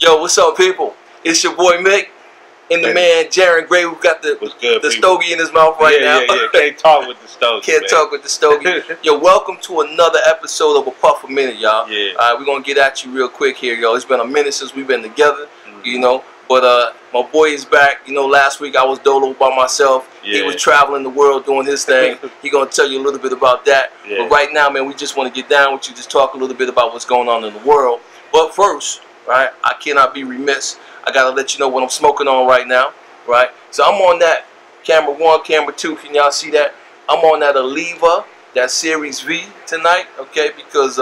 Yo, what's up, people? It's your boy Mick and the man Jaron Gray, who got the stogie in his mouth right now. Yeah. Can't talk with the stogie. Can't talk with the stogie. Yo, welcome to another episode of A Puff a Minute, y'all. Yeah. All right, we're gonna get at you real quick here, yo. It's been a minute since we've been together, you know. But my boy is back. You know, last week I was dolo by myself. Yeah. He was traveling the world doing his thing. He gonna tell you a little bit about that. Yeah. But right now, man, we just want to get down with you, just talk a little bit about what's going on in the world. But first, right, I cannot be remiss. I gotta let you know what I'm smoking on right now, right? So I'm on that camera 1, camera 2. Can y'all see that? I'm on that Oliva, that Series V tonight, okay? Because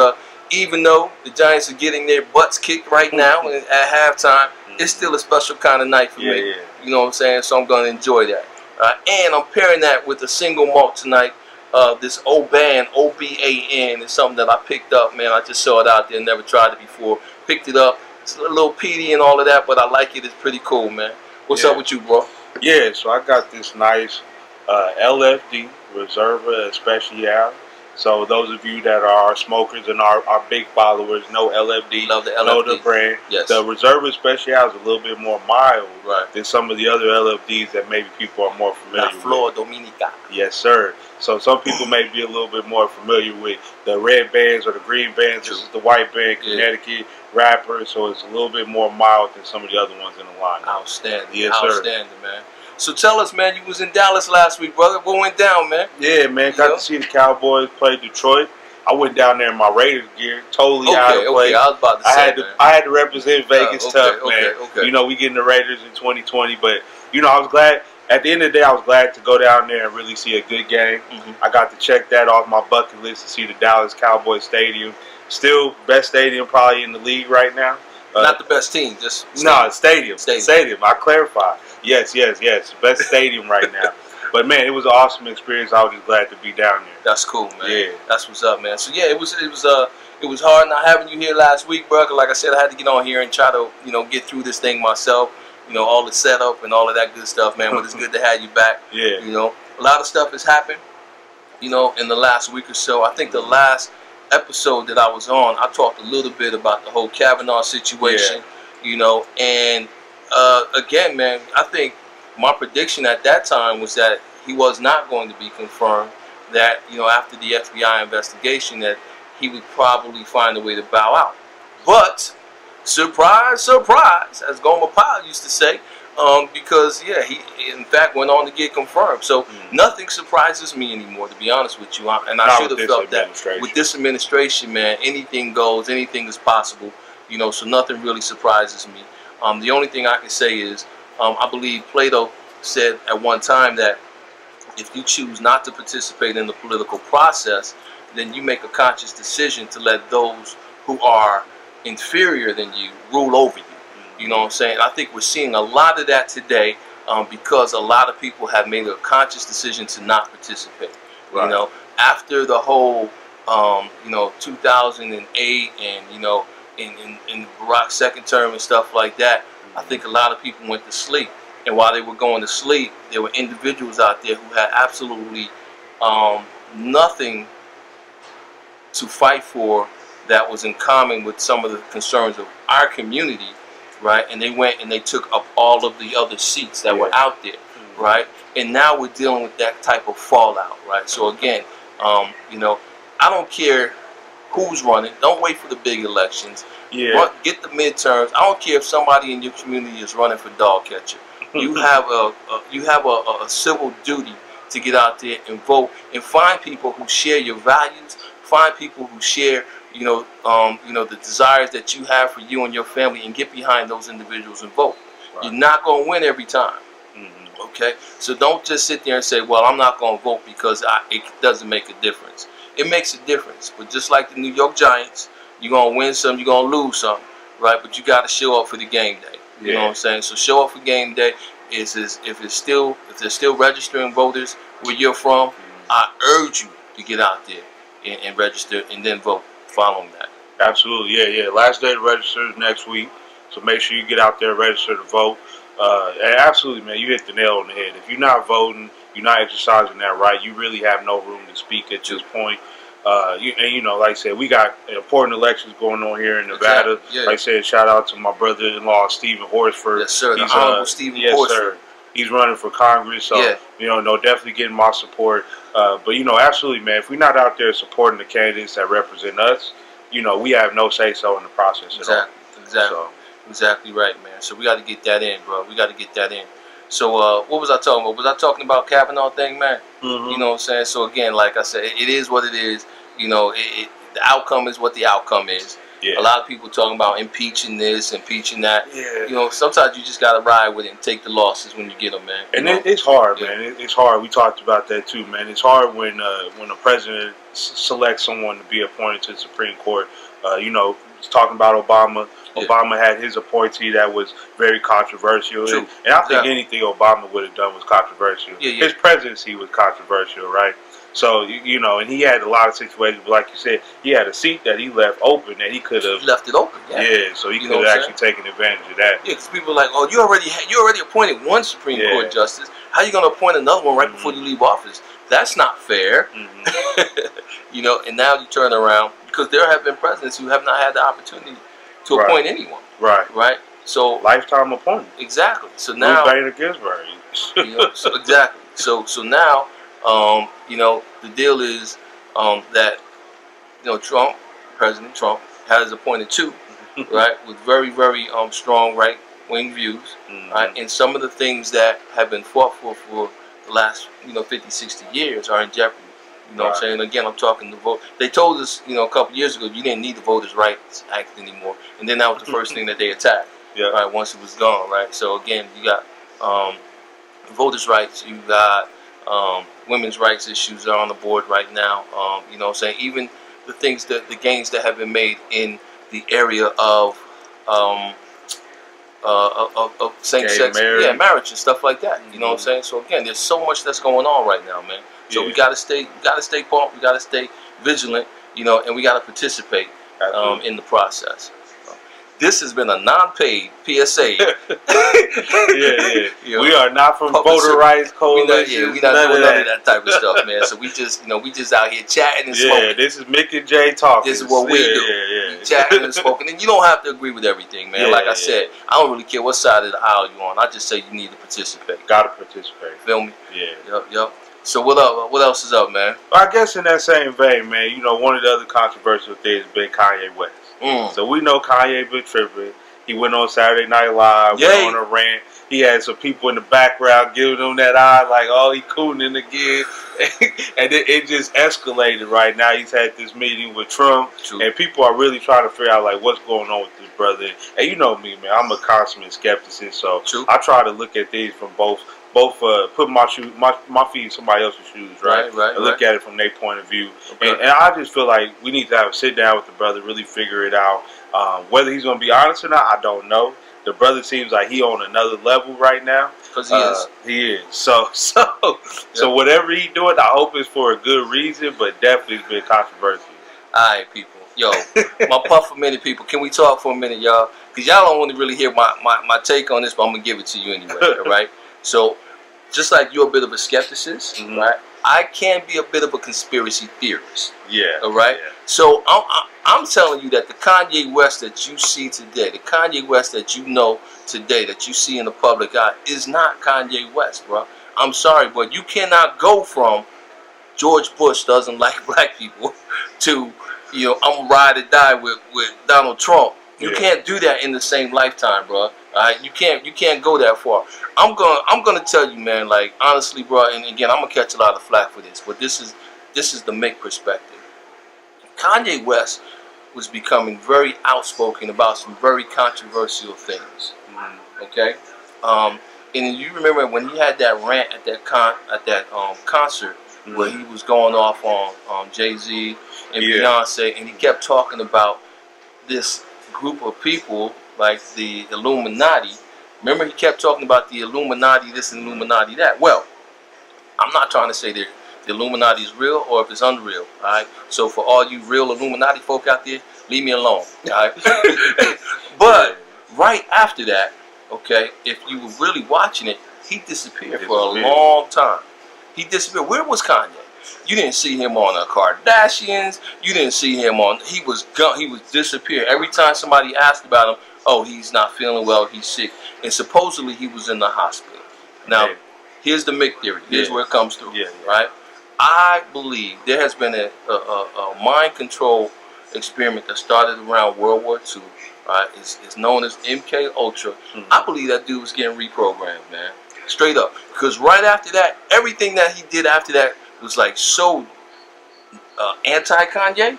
even though the Giants are getting their butts kicked right now at halftime, it's still a special kind of night for me. Yeah. You know what I'm saying? So I'm gonna enjoy that. And I'm pairing that with a single malt tonight. This Oban, O-B-A-N, is something that I picked up, man. I just saw it out there, never tried it before. Picked it up. It's a little peaty and all of that, but I like it. It's pretty cool, man. What's up with you, bro? Yeah, so I got this nice LFD, Reserva Especial. So those of you that are smokers and are big followers know LFD. Love the LFD. Know the brand. Yes. The Reserva Special is a little bit more mild than some of the other LFDs that maybe people are more familiar La Flor with. Dominica. Yes, sir. So some people may be a little bit more familiar with the red bands or the green bands. This is the white band, Connecticut wrapper. So it's a little bit more mild than some of the other ones in the line. Outstanding. Yes, sir. Outstanding, man. So tell us, man, you was in Dallas last week, brother. What went down, man? Yeah, man. Got to see the Cowboys play Detroit. I went down there in my Raiders gear, totally out of place. Okay, I was about to say, I had to represent Vegas tough, man. Okay. You know, we getting the Raiders in 2020, but you know, I was glad. At the end of the day, I was glad to go down there and really see a good game. I got to check that off my bucket list to see the Dallas Cowboys Stadium. Still best stadium probably in the league right now. Not the best team, just stadium. I clarify. Yes. Best stadium right now. But man, it was an awesome experience. I was just glad to be down there. That's cool, man. Yeah, that's what's up, man. So yeah, it was hard not having you here last week, bro. Like I said, I had to get on here and try to get through this thing myself. You know, all the setup and all of that good stuff, man. But it's good to have you back. Yeah. You know, a lot of stuff has happened. You know, in the last week or so. I think the last episode that I was on, I talked a little bit about the whole Kavanaugh situation. Yeah. You know, and again, man, I think my prediction at that time was that he was not going to be confirmed. That after the FBI investigation, that he would probably find a way to bow out. But surprise, surprise, as Gomer Pyle used to say, because he in fact went on to get confirmed. So nothing surprises me anymore, to be honest with you. And I should have felt that with this administration, man, anything goes, anything is possible. You know, so nothing really surprises me. The only thing I can say is, I believe Plato said at one time that if you choose not to participate in the political process, then you make a conscious decision to let those who are inferior than you rule over you. You know what I'm saying? I think we're seeing a lot of that today because a lot of people have made a conscious decision to not participate. Right. You know, after the whole 2008 and in Barack's second term and stuff like that, I think a lot of people went to sleep. And while they were going to sleep, there were individuals out there who had absolutely nothing to fight for that was in common with some of the concerns of our community, right? And they went and they took up all of the other seats that were out there, right? And now we're dealing with that type of fallout, right? So again, I don't care who's running. Don't wait for the big elections. Get the midterms. I don't care if somebody in your community is running for dog catcher. You have a civil duty to get out there and vote and find people who share your values. Find people who share, the desires that you have for you and your family, and get behind those individuals and vote. Right. You're not going to win every time. Okay, so don't just sit there and say, "Well, I'm not going to vote because it doesn't make a difference." It makes a difference, but just like the New York Giants, you're gonna win some, you're gonna lose some, right? But you got to show up for the game day. You know what I'm saying? So show up for game day. If they're still registering voters where you're from, I urge you to get out there and register and then vote following that. Absolutely, yeah. Last day to register is next week, so make sure you get out there and register to vote. And absolutely, man, you hit the nail on the head. If you're not voting, you're not exercising that right, you really have no room to speak at this point. And like I said, we got important elections going on here in Nevada. Exactly. Yeah. Like I said, shout out to my brother-in-law Stephen Horsford. Yes, sir. The He's Honorable Stephen yes, Horsford. sir. He's running for Congress, so Yeah. no, definitely getting my support. But absolutely, man. If we're not out there supporting the candidates that represent us, we have no say so in the process at all. Exactly. So, Exactly right, man. So we got to get that in, bro. We got to get that in. So what was I talking about? Was I talking about Kavanaugh thing, man? mm-hmm. You know what I'm saying? So again, like I said, it is what it is. The outcome is what the outcome is. Yeah. A lot of people talking about impeaching this, impeaching that. Yeah. Sometimes you just got to ride with it and take the losses when you get them, man. And it's hard, man. It's hard. We talked about that too, man. It's hard when a president selects someone to be appointed to the Supreme Court. Talking about Obama. Yeah. Obama had his appointee that was very controversial. True. And I think anything Obama would have done was controversial. Yeah. His presidency was controversial, right? So, and he had a lot of situations, but like you said, he had a seat that he left open that he could have left it open. Yeah, so he could have actually taken advantage of that. Yeah, because people are like, oh, you already appointed one Supreme Court justice. How you going to appoint another one right before you leave office? That's not fair. Mm-hmm. And now you turn around, because there have been presidents who have not had the opportunity to appoint anyone. Right. So lifetime appointment. Exactly. So now Ruth Bader Ginsburg. exactly. So now the deal is that Trump, President Trump, has appointed two, right, with very, very strong right-wing views, right, and some of the things that have been fought for the last 50, 60 years are in jeopardy. You know what I'm saying? Again, I'm talking the vote. They told us, a couple years ago, you didn't need the Voters' Rights Act anymore, and then that was the first thing that they attacked. Right, once it was gone, right. So again, you got voters' rights, you got women's rights issues are on the board right now. You know what I'm saying? Even the things the gains that have been made in the area of same-sex marriage and stuff like that. You know what I'm saying? So again, there's so much that's going on right now, man. So we gotta stay pumped, we gotta stay vigilant, and we gotta participate in the process. This has been a non-paid PSA. We are not from Voter Rights Coalition. We're not doing none of that type of stuff, man. So we just out here chatting and smoking. Yeah, this is Mick and Jay talking. This is what we do. We chatting and smoking, and you don't have to agree with everything, man. Like I said, I don't really care what side of the aisle you're on. I just say you need to participate. Gotta participate. Feel me? Yeah. Yep. So what up? What else is up, man? I guess in that same vein, man, one of the other controversial things has been Kanye West. So we know Kanye been tripping. He went on Saturday Night Live, went on a rant. He had some people in the background giving him that eye, like, oh, he cooning again. And it just escalated right now. He's had this meeting with Trump. And people are really trying to figure out, like, what's going on with this brother. And you know me, man, I'm a consummate skepticist, so I try to look at things from both put my feet in somebody else's shoes, right? And look at it from their point of view. And I just feel like we need to have a sit down with the brother, really figure it out. Whether he's going to be honest or not, I don't know. The brother seems like he on another level right now. Because he is. He is. So whatever he doing, I hope it's for a good reason, but definitely it's been controversial. All right, people. Yo, my puff for minute, people. Can we talk for a minute, y'all? Because y'all don't want to really hear my take on this, but I'm going to give it to you anyway, all right? So, just like you're a bit of a skepticist, right? I can be a bit of a conspiracy theorist. Yeah. All right? Yeah. So, I'm telling you that the Kanye West that you see today, the Kanye West that you know today, that you see in the public eye, is not Kanye West, bro. I'm sorry, but you cannot go from George Bush doesn't like black people to, I'm ride or die with Donald Trump. You can't do that in the same lifetime, bro. All right, you can't go that far. I'm gonna tell you, man. Like honestly, bro. And again, I'm gonna catch a lot of flack for this, but this is the Mick perspective. Kanye West was becoming very outspoken about some very controversial things. Okay, and you remember when he had that rant at that concert where he was going off on Jay-Z and Beyonce, and he kept talking about this group of people like the Illuminati. Remember, he kept talking about the Illuminati this and Illuminati that. Well, I'm not trying to say that the Illuminati is real or if it's unreal. All right. So for all you real Illuminati folk out there, leave me alone. All right. But right after that, okay, if you were really watching it, he disappeared for a long time. He disappeared. Where was Kanye? You didn't see him on the Kardashians. You didn't see him on. He was disappeared. Every time somebody asked about him, oh, he's not feeling well. He's sick, and supposedly he was in the hospital. Now, here's the Mick theory. Here's where it comes through. Right. I believe there has been a mind control experiment that started around World War II. Right, it's known as MK Ultra. I believe that dude was getting reprogrammed, man. Straight up. Because right after that, everything that he did after that was like so anti-Kanye. Yeah.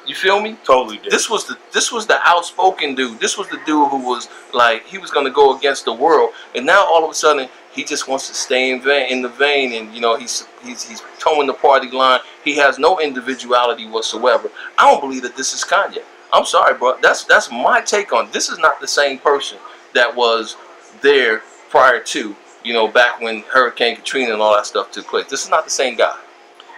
You feel me? Totally did. This was the outspoken dude. This was the dude who was like, he was gonna go against the world, and now all of a sudden he just wants to stay in the vein, and you know he's towing the party line. He has no individuality whatsoever. I don't believe that this is Kanye. I'm sorry, bro. That's my take on it. This is not the same person that was there prior to, you know, back when Hurricane Katrina and all that stuff took place. This is not the same guy.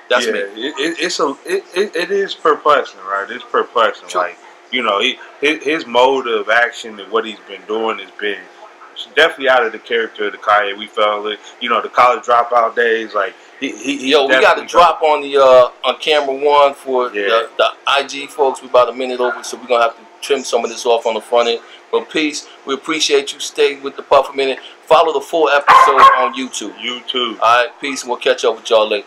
That's me. It is perplexing, right? It's perplexing. Sure. Like, you know, his mode of action and what he's been doing has been definitely out of the character of the Kanye we felt. You know, the college dropout days, like. Yo, we got to drop on the on camera one for the IG folks. We're about a minute over, so we're gonna have to trim some of this off on the front end. But peace, we appreciate you. Stay with the Puff a minute. Follow the full episode on YouTube. All right, peace, and we'll catch up with y'all later.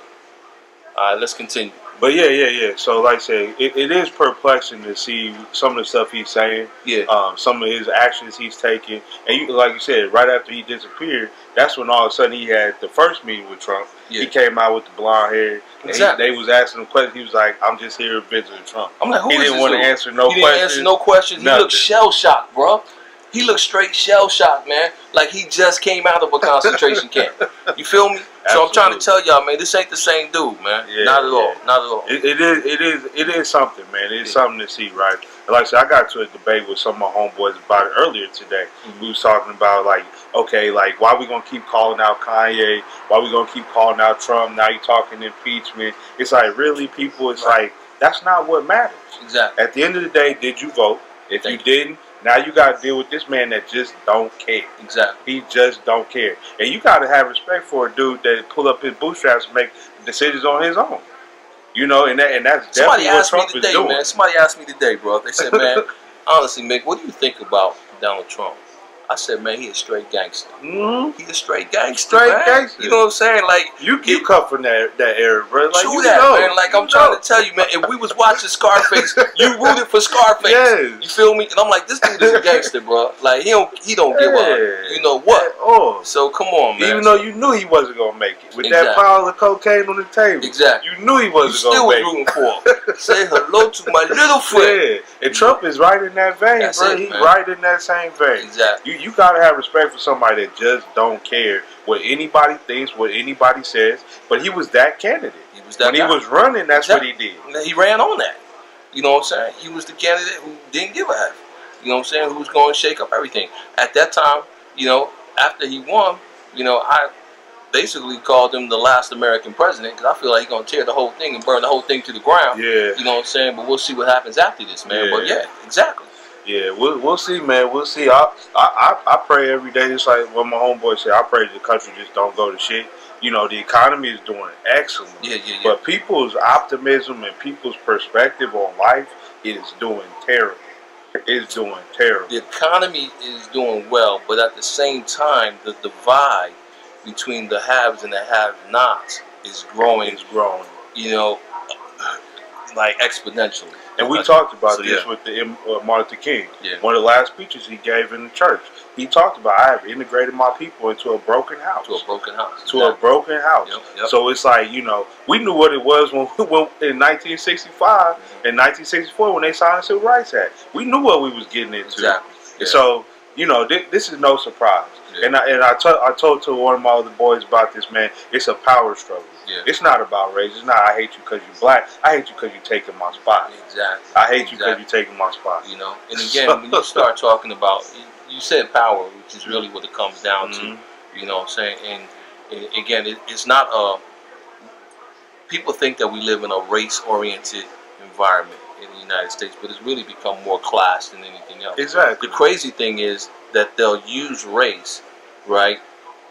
All right, let's continue. But yeah. So like I said, it is perplexing to see some of the stuff he's saying. Yeah. Some of his actions he's taking, and like you said, right after he disappeared, that's when all of a sudden he had the first meeting with Trump. Yeah. He came out with the blonde hair. Exactly. They was asking him questions. He was like, "I'm just here visiting Trump." I'm like, he didn't want to answer no questions. He didn't answer no questions. He looked shell shocked, bro. He looked straight shell shocked, man. Like he just came out of a concentration camp. You feel me? Absolutely. So I'm trying to tell y'all, man, this ain't the same dude, man. Yeah, not at all. Not at all. It is something, man. It is something to see, right? And like I said, I got to a debate with some of my homeboys about it earlier today. We was talking about like, okay, like why we gonna keep calling out Kanye? Why we gonna keep calling out Trump? Now you talking impeachment? It's like really, people. It's like that's not what matters. Exactly. At the end of the day, did you vote? If you didn't. Now you got to deal with this man that just don't care. Exactly. He just don't care. And you got to have respect for a dude that pull up his bootstraps and make decisions on his own. You know, and that's definitely what Trump is doing. Man, somebody asked me today, bro. They said, man, honestly, Mick, what do you think about Donald Trump? I said, man, he a straight gangster. He a straight gangster. Gangster. You know what I'm saying? Like you come from that era, bro. Like, true that, man. Like I'm trying to tell you, man. If we was watching Scarface, you rooted for Scarface. Yes. You feel me? And I'm like, this dude is a gangster, bro. Like he don't give a you know what. So come on, man. Even though you knew he wasn't gonna make it with that pile of cocaine on the table. Exactly. You knew he wasn't gonna make it. You still was rooting for him. Say hello to my little friend. Yeah. And Trump is right in that vein, bro. He's right in that same vein. Exactly. You gotta have respect for somebody that just don't care what anybody thinks, what anybody says. But he was that candidate. He was that guy. He was running, that's what he did. He ran on that. You know what I'm saying? He was the candidate who didn't give a F. You know what I'm saying? Who was going to shake up everything. At that time, you know, after he won, you know, I basically called him the last American president because I feel like he's going to tear the whole thing and burn the whole thing to the ground. Yeah. You know what I'm saying? But we'll see what happens after this, man. But yeah, exactly. Yeah, we'll see, man. We'll see. I pray every day, just like what my homeboy said. I pray the country just don't go to shit. You know, the economy is doing excellent. Yeah. But people's optimism and people's perspective on life is doing terrible. It's doing terrible. The economy is doing well, but at the same time, the divide between the haves and the have-nots is growing. It's growing. You know, like exponentially. And we talked about this with the Martin Luther King. Yeah. One of the last speeches he gave in the church. He talked about, I have integrated my people into a broken house. To a broken house. To a broken house. Yep. So it's like, you know, we knew what it was when in 1965 and 1964 when they signed the Civil Rights Act. We knew what we was getting into. Exactly. Yeah. So, you know, this is no surprise. Yeah. And I told to one of my other boys about this, man. It's a power struggle. Yeah. It's not about race. It's not, I hate you because you're black. I hate you because you're taking my spot. Exactly. I hate you because you're taking my spot. You know, and again, when you start talking about, you said power, which is really what it comes down to. You know what I'm saying? And again, it's not people think that we live in a race-oriented environment in the United States, but it's really become more class than anything else. Exactly. The crazy thing is that they'll use race, right,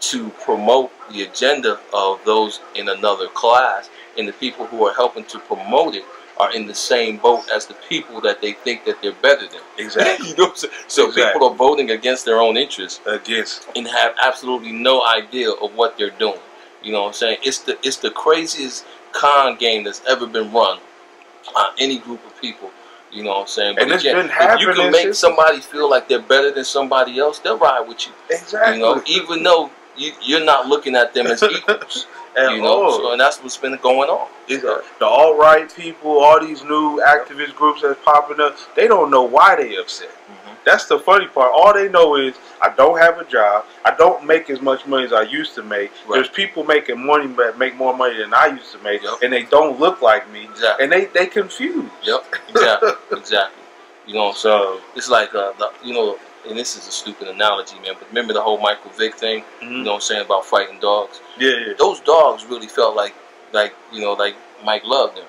to promote the agenda of those in another class, and the people who are helping to promote it are in the same boat as the people that they think that they're better than. Exactly. You know what I'm saying? So Exactly. people are voting against their own interests Against. and have absolutely no idea of what they're doing. You know what I'm saying? It's the craziest con game that's ever been run on any group of people. You know what I'm saying? But And it's again, been if happening you can make since- somebody feel like they're better than somebody else, they'll ride with you. Exactly. You know, even though you're not looking at them as equals. At You know, all. so, and that's what's been going on. The alt-right people, all these new activist groups that's popping up, they don't know why they upset. That's the funny part. All they know is I don't have a job. I don't make as much money as I used to make. Right. There's people making money that make more money than I used to make, Yep. and they don't look like me. Exactly. And they confused. Yep. Exactly. Exactly. You know, So it's like you know, and this is a stupid analogy, man. But remember the whole Michael Vick thing? You know what I'm saying about fighting dogs? yeah. Those dogs really felt like you know, like Mike loved them.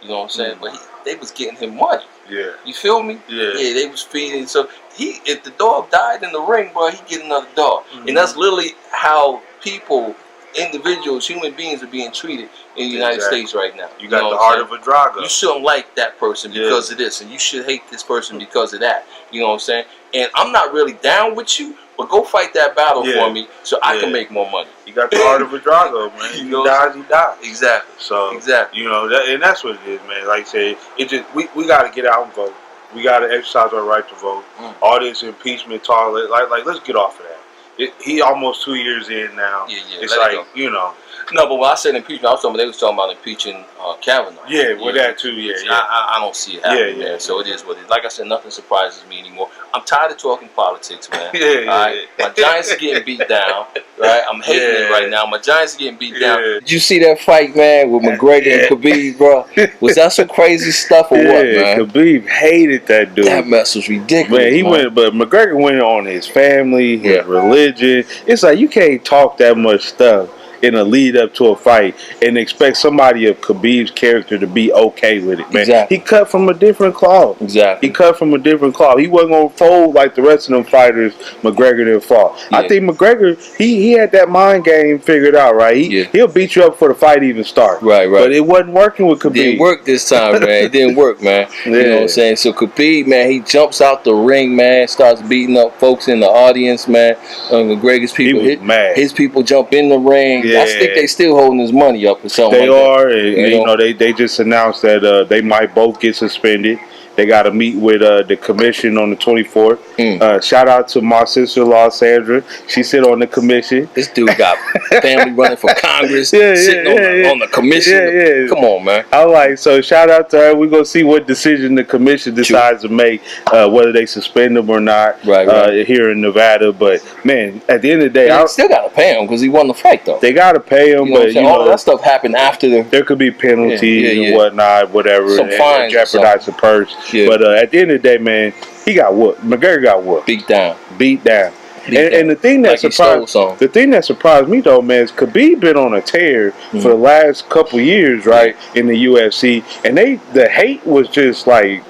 You know what I'm saying? But they was getting him money. Yeah. You feel me? Yeah. Yeah, they was feeding. So if the dog died in the ring, bro, he get another dog. And that's literally how people, individuals, human beings are being treated in the United Exactly. States right now. You got know the what I'm heart of a Drago. You shouldn't like that person because of this, and you should hate this person because of that. You know what I'm saying? And I'm not really down with you, but go fight that battle for me so I can make more money. You got the heart of a Drago, man. You He know, dies, he dies. Exactly. So Exactly. you know, and that's what it is, man. Like I said, it just we got to get out and vote. We got to exercise our right to vote. All this impeachment talk, like let's get off of that. He almost 2 years in now. Yeah, It's let it like go. you know. No, but when I said impeachment, I was talking. They was talking about impeaching Kavanaugh. Yeah, with that too. Yeah, yeah. I don't see it happening, Yeah, man. yeah. So it is what it is. Like I said, nothing surprises me anymore. I'm tired of talking politics, man. Yeah. All right? My Giants are getting beat down. Right? I'm hating it right now. My Giants are getting beat down. Did you see that fight, man, with McGregor and Khabib, bro? Was that some crazy stuff or what, man? Khabib hated that dude. That mess was ridiculous. Man, he went, but McGregor went on his family, his Yeah. religion. It's like you can't talk that much stuff in a lead up to a fight and expect somebody of Khabib's character to be okay with it, man. Exactly. He cut from a different cloth. Exactly. He cut from a different cloth. He wasn't gonna fold like the rest of them fighters McGregor didn't fought. Yeah. I think McGregor, he had that mind game figured out, right? He'll beat you up before the fight even starts. Right. But it wasn't working with Khabib. Didn't work this time, man. It didn't work, man. You know what I'm saying? So Khabib, man, he jumps out the ring, man, starts beating up folks in the audience, man. McGregor's people, He was mad. his people jump in the ring. Yeah. I think they still holding his money up or something. They like are, that. and you know they just announced that they might both get suspended. They got to meet with the commission on the 24th. Shout out to my sister-in-law Sandra. She sit on the commission. This dude got family running for Congress, sitting on the commission. Yeah. Come on, man. I like, so shout out to her. We're gonna see what decision the commission decides to make, whether they suspend him or not. Right. Here in Nevada, but man, at the end of the day, They still gotta pay him because he won the fight, though. they gotta pay him. You know what I'm But saying? All of that stuff happened after the. there could be penalties Yeah. and whatnot, whatever, Some and fines or jeopardize the purse. Yeah. But at the end of the day, man, he got whooped. McGregor got whooped, Beat down. beat down. Beat And the thing that Like he stole surprised something. the thing that surprised me though, man, is Khabib been on a tear for the last couple years, right, in the UFC, and the hate was just like,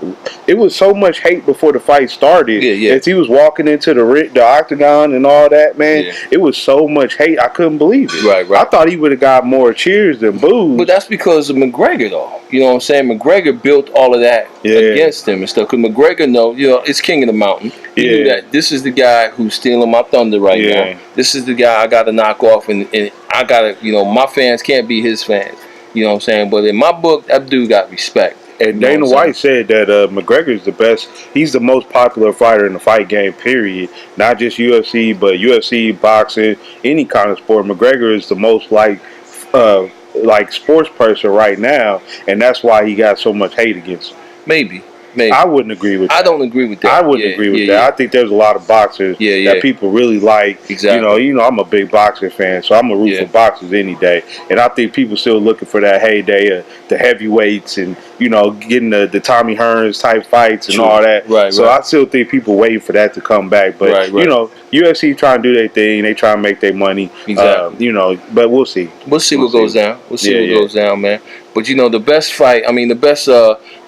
it was so much hate before the fight started. Yeah. As he was walking into the octagon and all that, man, Yeah. it was so much hate. I couldn't believe it. Right. I thought he would have got more cheers than boos. But that's because of McGregor, though. You know what I'm saying? McGregor built all of that against him and stuff. Because McGregor, it's king of the mountain. He knew that this is the guy who's stealing my thunder right now. This is the guy I got to knock off, and I got to, my fans can't be his fans. You know what I'm saying? But in my book, that dude got respect. And Dana White said that McGregor is the best. He's the most popular fighter in the fight game, period. Not just UFC, but UFC, boxing, any kind of sport. McGregor is the most like sports person right now, and that's why he got so much hate against him. Maybe. I wouldn't agree with that. I don't agree with that. I wouldn't agree with that. I think there's a lot of boxers that people really like. Exactly. You know, I'm a big boxing fan, so I'm a root for boxers any day. And I think people still looking for that heyday of the heavyweights and, getting the Tommy Hearns type fights and all that. So I still think people waiting for that to come back. But, UFC trying to do their thing. They trying to make their money. Exactly. But we'll see. We'll see what goes down. We'll see what goes down, man. But, the best fight, the best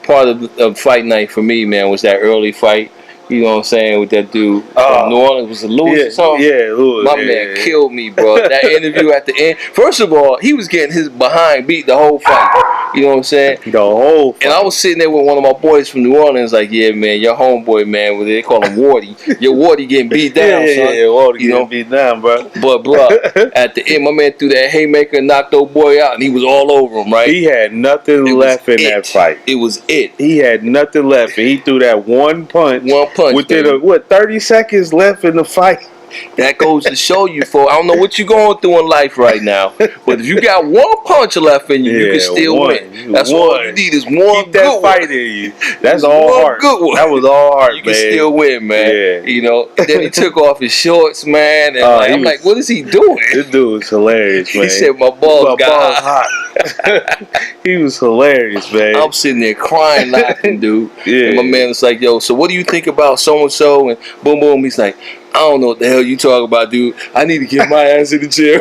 part of fight night for me, man, was that early fight You know what I'm saying? With that dude from New Orleans. Was it Lewis or something? Yeah, Lewis. My man killed me, bro. That interview at the end. First of all, he was getting his behind beat the whole fight. You know what I'm saying? The whole fight. And I was sitting there with one of my boys from New Orleans, like, yeah, man, your homeboy, man, they call him Wardy. Your Wardy getting beat down, son. Yeah, Wardy getting beat down, bro. But, bro, at the end, my man threw that haymaker and knocked old boy out, and he was all over him, right? He had nothing left in that fight. It was it. He had nothing left, and he threw that one punch. Within 30 seconds left in the fight. That goes to show you, I don't know what you're going through in life right now, but if you got one punch left in you, you can still win. That's all you need is one Keep that fight in you. That's all heart. That was all heart, man. You can still win, man. Yeah. You know. And then he took off his shorts, man, and I'm like, what is he doing? This dude was hilarious, man. He said my balls got hot. He was hilarious, man. I'm sitting there crying, laughing, dude. Yeah. And my man was like, yo, so what do you think about so and so? And boom, boom. He's like, I don't know what the hell you talking about, dude. I need to get my ass in the gym.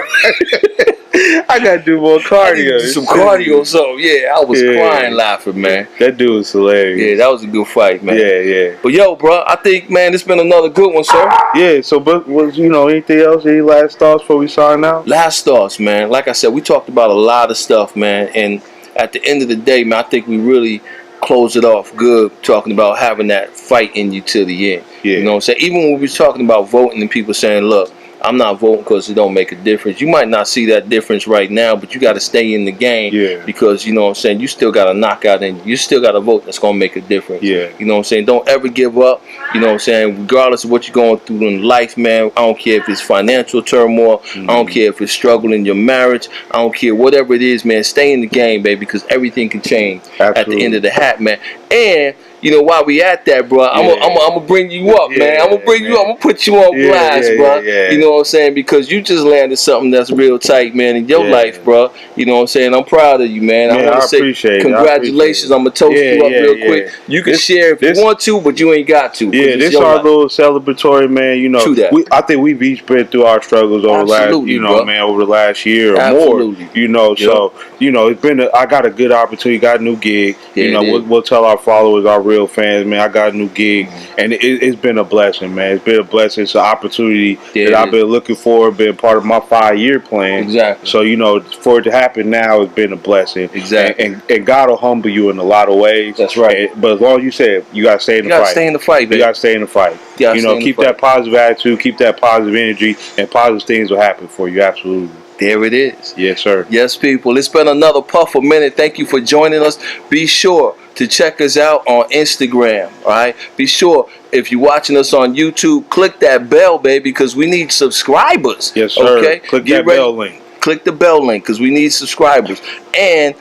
I gotta do more cardio. Do some cardio or something. Yeah, I was crying, laughing, man. That dude was hilarious. Yeah, that was a good fight, man. Yeah. But yo, bro, I think, man, it's been another good one, sir. Yeah. So, but was anything else? Any last thoughts before we sign out? Last thoughts, man. Like I said, we talked about a lot of stuff, man. And at the end of the day, man, I think we really close it off good, talking about having that fight in you till the end. Yeah. You know what I'm saying? Even when we were talking about voting and people saying, look, I'm not voting because it don't make a difference. You might not see that difference right now, but you got to stay in the game because, you know what I'm saying, you still got to knock out and you still got to vote that's going to make a difference. Yeah. You know what I'm saying? Don't ever give up. You know what I'm saying? Regardless of what you're going through in life, man, I don't care if it's financial turmoil. I don't care if it's struggle in your marriage. I don't care. Whatever it is, man, stay in the game, baby, because everything can change at the end of the hat, man. And you know, while we at that, bro, I'm gonna bring you up, man. I'm gonna bring you up. I'm gonna put you on blast, bro. You know what I'm saying? Because you just landed something that's real tight, man, in your life, bro. You know what I'm saying? I'm proud of you, man. I want to say congratulations. I'm gonna toast you up real quick. You can share if you want to, but you ain't got to. Yeah, this our little celebratory, man. You know, I think we've each been through our struggles over the last, over the last year or more. You know, so you know, it's been. I got a good opportunity. Got a new gig. You know, we'll tell our followers, our real fans, man, I got a new gig, and it's been a blessing, man. It's been a blessing. It's an opportunity that I've been looking for, been part of my 5-year plan. Exactly. So, you know, for it to happen now has been a blessing. Exactly. And God will humble you in a lot of ways. That's right. But as long as you said, you got to stay in the fight. You got to stay in the fight, baby. You got to stay in the fight. You know, keep that positive attitude, keep that positive energy, and positive things will happen for you. Absolutely. There it is. Yes, sir. Yes, people. It's been another Puff a Minute. Thank you for joining us. Be sure to check us out on Instagram. All right. Be sure if you're watching us on YouTube, click that bell, baby, because we need subscribers. Yes, sir. Okay. Click that bell link. Click the bell link because we need subscribers. And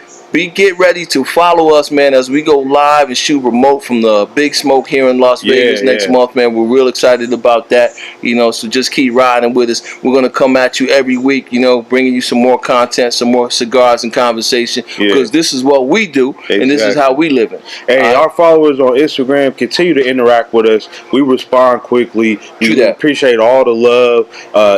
get ready to follow us, man, as we go live and shoot remote from the Big Smoke here in Las Vegas next month, man. We're real excited about that, you know, so just keep riding with us. We're going to come at you every week, you know, bringing you some more content, some more cigars and conversation, because this is what we do, and this is how we live it. Hey, our followers on Instagram, continue to interact with us. We respond quickly. We appreciate all the love,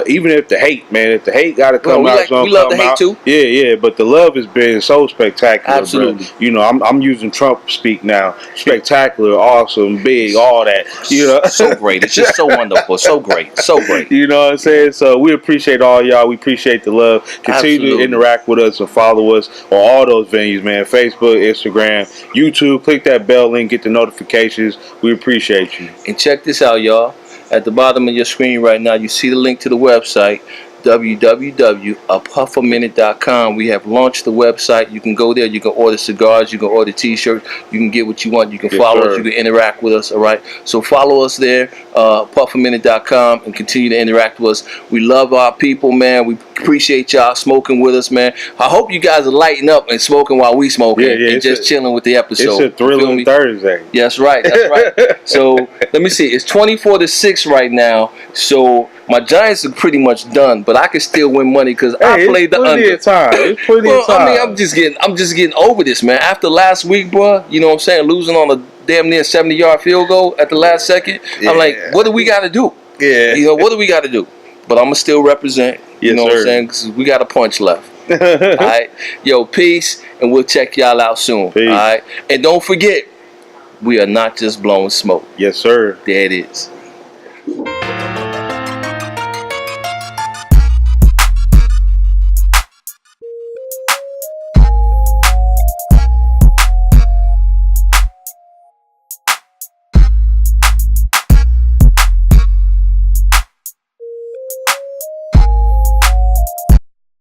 even if the hate, man, if the hate got to come out, we love the hate too. Yeah, but the love has been so spectacular. Absolutely. Bro. You know, I'm using Trump speak now. Spectacular, awesome, big, all that. You know, so great. It's just so wonderful. So great. So great. You know what I'm saying? So we appreciate all y'all. We appreciate the love. Continue to interact with us and follow us on all those venues, man. Facebook, Instagram, YouTube. Click that bell link. Get the notifications. We appreciate you. And check this out, y'all. At the bottom of your screen right now, you see the link to the website. www.apuffaminute.com. We have launched the website. You can go there. You can order cigars. You can order t-shirts. You can get what you want. You can follow us. You can interact with us. All right. So follow us there, apuffaminute.com, and continue to interact with us. We love our people, man. We appreciate y'all smoking with us, man. I hope you guys are lighting up and smoking while we smoking and just chilling with the episode. It's a thrilling Thursday. Yes, right. That's right. So let me see. It's 24-6 right now. So my Giants are pretty much done, but I can still win money because I played the under. It's plenty of time. I mean, I'm just getting over this, man. After last week, bro, you know what I'm saying, losing on a damn near 70-yard field goal at the last second. I'm like, what do we got to do? Yeah. You know, what do we got to do? But I'm gonna still represent. You know what I'm saying? Because we got a punch left. All right, yo, peace, and we'll check y'all out soon. All right, and don't forget, We are not just blowing smoke. Yes, sir. There it is.